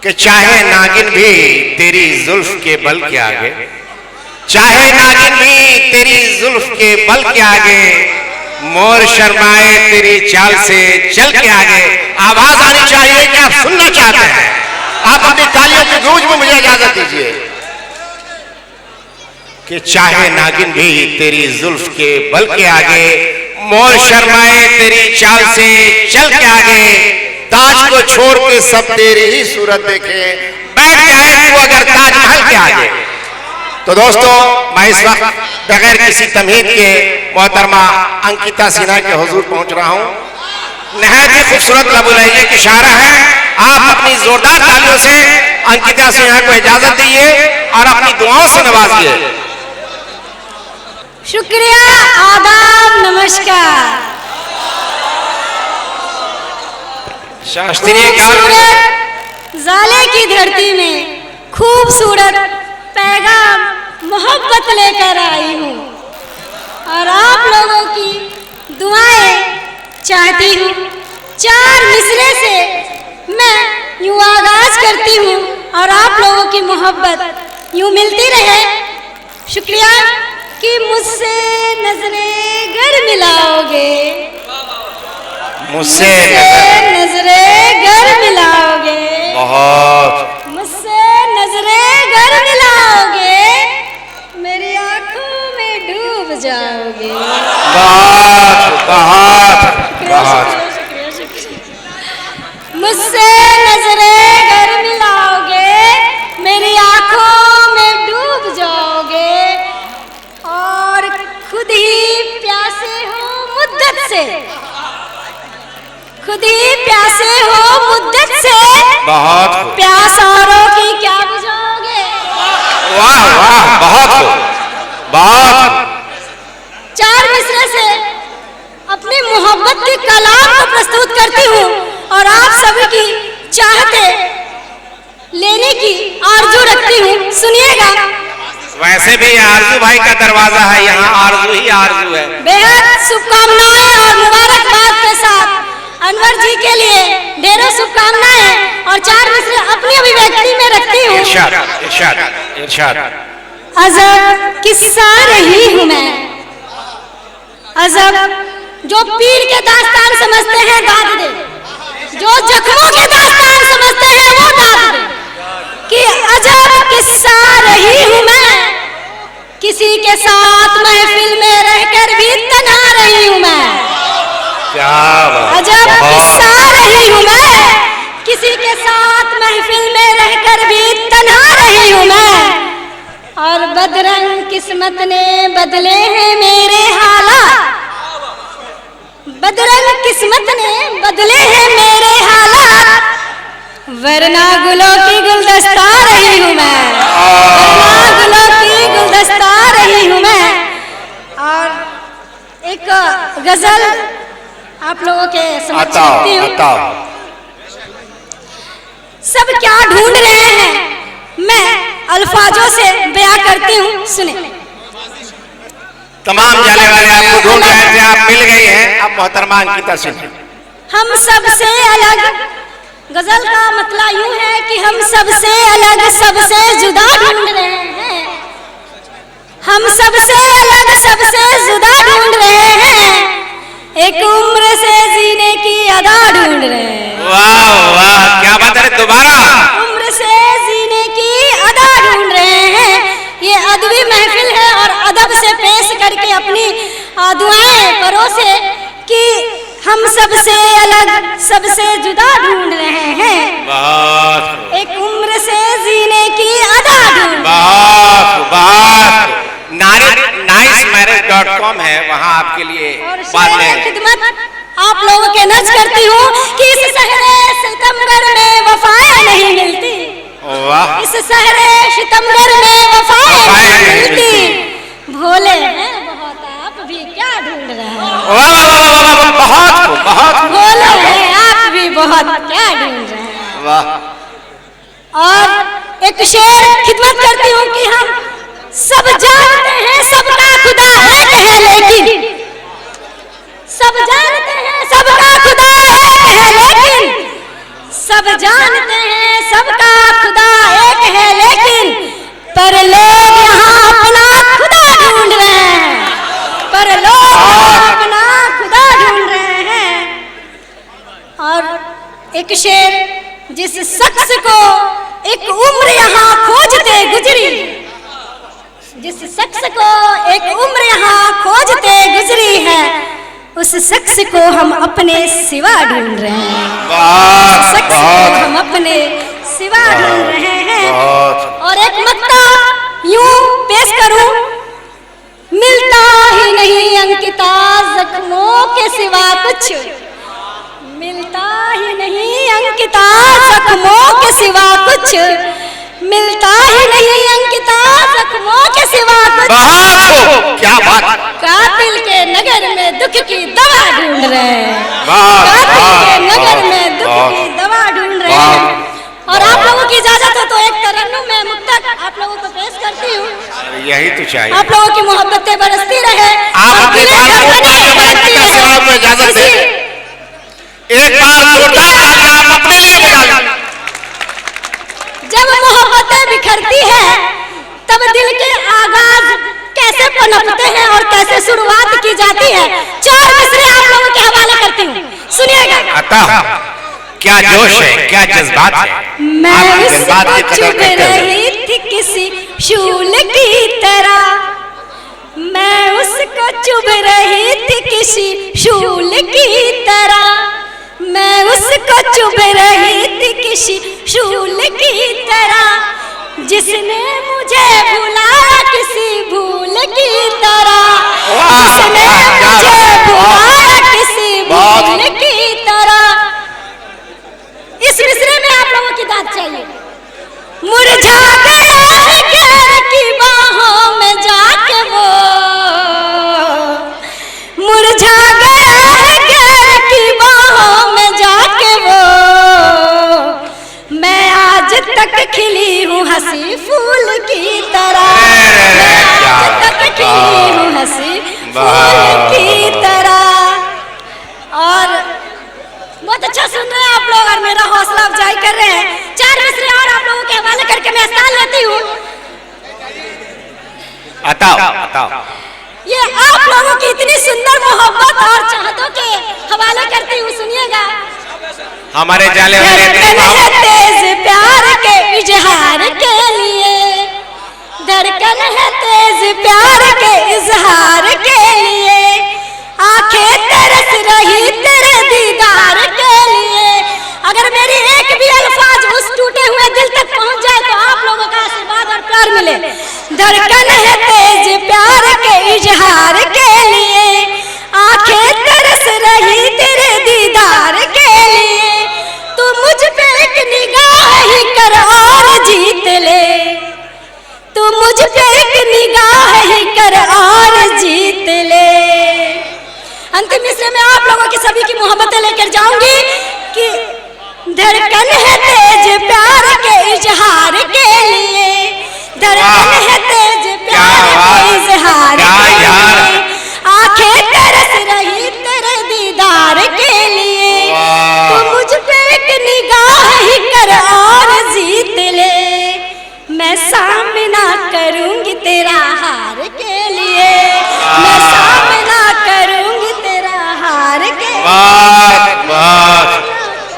कि चाहे नागिन भी तेरी जुल्फ के बल के आगे, चाहे नागिन भी तेरी जुल्फ के बल के आगे, मोर शर्माए तेरी चाल से चल के आगे। आवाज आनी चाहिए कि आप सुनना चाहते हैं। आप अपनी तालियों की गूंज में मुझे इजाजत दीजिए कि चाहे नागिन भी तेरी जुल्फ के बल के आगे, मोर शर्माए तेरी चाल से चल के आगे, ताज को छोड़ के सब तेरी ही सूरत देखे, बैठ जाए तू अगर ताजमहल के आगे। तो दोस्तों, मैं इस वक्त बगैर किसी तमहीद के मोहतरमा अंकिता सिन्हा के हुजूर पहुंच रहा हूं। नहायत ही खूबसूरत लबुलैया की शायरा है। आप अपनी जोरदार तालियों से अंकिता सिन्हा को इजाजत दीजिए और अपनी दुआओं से नवाजिए। शुक्रिया, आदाब, नमस्कार। शास्त्रीय जाले की धरती में खूबसूरत पैगाम मोहब्बत लेकर आई हूँ और आप लोगों की दुआएं चाहती हूँ। चार मिसरे से मैं यूँ आगाज करती हूँ और आप लोगों की मोहब्बत यूँ मिलती रहे। शुक्रिया कि मुझसे नजरें गर मिलाओगे, मुझसे नजरें गर मिलाओगे, बहुत मुझसे नजरें गर मिलाओगे, मेरी आंखों में डूब जाओगे। बहुत बहुत बहुत मुझसे नजरें गर मिलाओगे, मेरी आंखों में डूब जाओगे और खुद ही प्यासे हो मुद्दत से, खुद ही प्यासे हो मुद्दत से, बहुत प्यास औरों की क्या बुझाओगे। वाह वाह, बहुत बहुत। चार मिसरे से अपनी मोहब्बत के कलाम को प्रस्तुत करती हूँ और आप सभी की चाहते लेने की आरजू रखती हूँ। सुनिएगा। वैसे भी आरजू भाई का दरवाजा है, यहाँ आरजू ही आरजू है। बेहद शुभकामनाएं और मुबारकबाद के साथ अनवर जी के लिए ढेरों शुभकामनाएं और चार मिसरे अपनी अभिव्यक्ति में रखती हूँ। इरशाद इरशाद इरशाद। अजब किस्सा रही हूँ मैं, अजब जो पीर के दास्तान समझते हैं दाद दे, जो जख्मों के दास्तान समझते हैं वो दाद दे, कि अजब किस्सा रही हूँ मैं, किसी के साथ महफिल में रहकर भी तन्हा रही हूँ मैं। क्या बात। अजब किस्सा रही हूँ मैं, किसी के साथ महफिल में रहकर भी तन्हा रही हूँ मैं, और बदरंग किस्मत ने बदले हैं मेरे हालात, बदरंग किस्मत ने बदले हैं मेरे हालात, वरना गुलों की गुलदस्ता रही हूँ मैं, वरना गुलों की गुलदस्ता रही हूँ मैं। और एक गजल आप लोगों के समक्ष रखती हूँ। सब क्या ढूंढ रहे हैं, मैं अल्फाजों से बयां करती हूँ, सुने। तमाम जाने वाले आपको ढूंढ रहे थे, आप मिल गई हैं। अब मोहतरमा अंकिता सिन्हा। हम सबसे अलग, गजल का मतलब यूं है कि हम सबसे अलग, सबसे जुदा ढूंढ रहे हैं, हम सबसे अलग, सबसे जुदा ढूंढ रहे हैं, एक उम्र से जीने की अदा ढूंढ रहे हैं। वाह वाह, क्या बात है। दोबारा। उम्र से जीने की अदा ढूंढ रहे हैं। ये अदबी महफिल है और अदब से पेश करके अपनी दुआएं परोसे कि हम सबसे अलग, सबसे जुदा ढूंढ रहे हैं, बहुत। एक उम्र से जीने की अदा ढूंढ। बहुत बहुत। nicemarriage.com है, वहाँ आपके लिए बाद में खिदमत आप लोगों के नज करती हूँ कि इस शहरे सितमगर में वफाएं नहीं मिलती, इस शहरे सितमगर में वफाएं नहीं मिलती, भोले हैं बहुत आप भी क्या ढूंढ रहे हैं, बहुत बहुत भोले हैं आप भी बहुत क्या ढूंढ रहे हैं। वाह। और एक शेर खिदमत करती हूँ कि हम सब जानते हैं सबका खुदा एक है, लेकिन सब जानते हैं सबका खुदा एक है, लेकिन सब जानते हैं सबका खुदा एक है, लेकिन पर लोग यहाँ अपना खुदा ढूंढ रहे हैं, पर लोग यहाँ अपना खुदा ढूंढ रहे हैं। और एक शेर, जिस शख्स को एक उम्र यहाँ खोजते गुजरी, जिस शख्स को एक उम्र यहाँ खोजते गुजरी है, उस शख्स को हम अपने सिवा ढूंढ रहे हैं, उस शख्स को हम अपने सिवा ढूंढ रहे हैं। और एक मक्ता यूं पेश करूं, मिलता ही नहीं अंकिता जख्मों के सिवा कुछ, मिलता ही नहीं अंकिता जख्मों के सिवा कुछ, मिलता ही नहीं अंकिता जख्मों के सिवा कुछ। क्या बात! कातिल के नगर में दुख की दवा ढूंढ रहे हैं, कातिल के नगर में दुख की दवा ढूंढ रहे हैं। और आप लोगों की इजाजत हो तो एक तरन्नुम में मुक्तक आप लोगों को पेश करती हूँ। यही तो चाहिए, आप लोगों की मोहब्बतें बरसती रहे, आप अपने सिवाब में इजाजत दें। एक बार जोरदार तालियां आप अपने लिए बजा लें। जब मोहब्बतें बिखरती है तब दिल के आगाज कैसे पनपते हैं और कैसे शुरुआत की जाती है। 4 मिसरे आप लोगों के हवाले करती हूँ, सुनिएगा। अता क्या जोश है, क्या जज्बात है। मैं उसको चुभ रही थी किसी शूल की तरह, मैं उसको चुभ रही थी किसी शूल की तरह, मैं उसको चुभ रही थी किसी शूल की तरह, जिसने मुझे भुलाया किसी भूल की तरह, जिसने मुझे भुलाया किसी भूल की तरह। इस मिसरे में आप लोगों की दाद चाहिए। मुरझा गए गैर की बाहों में जाके वो, मुरझा गए गैर की बाहों में जाके वो, मैं आज तक खिली हूँ हंसी फूल की तरह, मैं आज तक खिली हूँ हंसी फूल की तरह। और बहुत अच्छा सुन रहे हैं आप लोग और मेरा हौसला अफजाई कर रहे हैं। 4 मिसरे और आप लोगों के हवाले करके मैं स्थान लेती हूँ। ये आप लोगों की इतनी सुंदर मोहब्बत और चाहतों के हवाले करती हूँ, सुनिएगा। हमारे जाले वाले तेज प्यार के इजहार के लिए, धड़कन है तेज प्यार के इजहार के लिए, आंखें तरस रही तेरे दीदार के लिए। अगर मेरी एक भी अल्फाज उस टूटे हुए दिल तक पहुंच जाए तो आप लोगों का आशीर्वाद और प्यार मिले। धड़कन है तेज प्यार के इजहार के लिए, आंखें तरस रही तेरे दीदार के लिए, तू मुझ पे एक निगाह ही कर और जीत ले, तू मुझ पे एक निगाह ही कर और जीत ले। अंतिम मिसरे में आप लोगों की सभी की मोहब्बतें लेकर जाऊंगी कि धड़कन है तेज प्यार के इजहार के लिए, धड़कन है तेज प्यार के इजहार के लिए, आंखें तरस रही तेरे दीदार के लिए, तू मुझ पे एक निगाह ही कर और जीत ले, मैं सामना करूंगी तेरा हार के